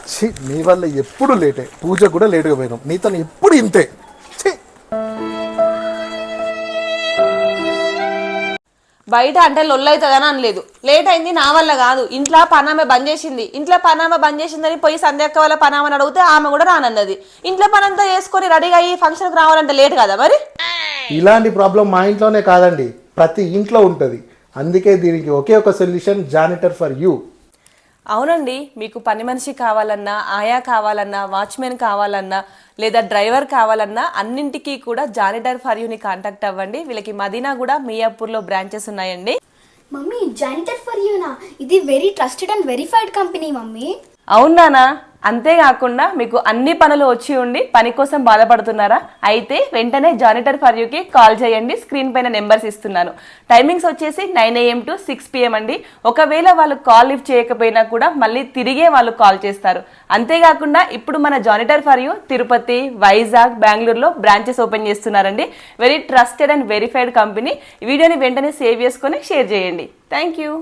ఛీ, నీ వల్ల ఎప్పుడు లేటే, పూజ కూడా లేటుగా పోయినాం, నీతో ఎప్పుడు ఇంతే. ఛీ. బయట అంటే లొల్లు అవుతుందని అనలేదు, లేట్ అయింది నా వల్ల కాదు. ఇంట్లో పనామె బంద్ చేసింది, ఇంట్లో పనామె బంద్ చేసిందని పోయి సంధ్యక్క వాళ్ళ పనామని అడిగితే ఆమె కూడా రానన్నది. ఇంట్లో పనంతా వేసుకొని రెడీగా అయ్యి ఫంక్షన్కి రావాలంటే లేట్ కదా మరి. ఇలాంటి ప్రాబ్లం మా ఇంట్లోనే కాదండి, ప్రతి ఇంట్లో ఉంటుంది. అందుకే దీనికి ఒకే ఒక సొల్యూషన్, జానిటర్ ఫర్ యూ. అవునండి, మీకు పని మనిషి కావాలన్నా, ఆయా కావాలన్నా, వాచ్మెన్ కావాలన్నా, లేదా డ్రైవర్ కావాలన్నా అన్నింటికీ కూడా జానిటర్ ఫర్ యూని కాంటాక్ట్ అవ్వండి. వీళ్ళకి మదీనా కూడా మియాపూర్లో బ్రాంచెస్ ఉన్నాయండి. మమ్మీ, జానిటర్ ఫర్ యూనా? ఇది very trusted and verified company mummy. అవునానా? అంతేకాకుండా మీకు అన్ని పనులు వచ్చి ఉండి పని కోసం బాధపడుతున్నారా? అయితే వెంటనే జానిటర్ ఫర్ యూకి కాల్ చేయండి. స్క్రీన్ పైన నెంబర్స్ ఇస్తున్నాను. టైమింగ్స్ వచ్చేసి 9 AM to 6 PM అండి. ఒకవేళ వాళ్ళు కాల్ లిఫ్ట్ చేయకపోయినా కూడా మళ్ళీ తిరిగే వాళ్ళు కాల్ చేస్తారు. అంతేకాకుండా ఇప్పుడు మన janitor for you Tirupati, Vizag, బెంగళూరులో బ్రాంచెస్ ఓపెన్ చేస్తున్నారండి. Very trusted and verified company. వీడియోని వెంటనే సేవ్ చేసుకొని షేర్ చేయండి. Thank you.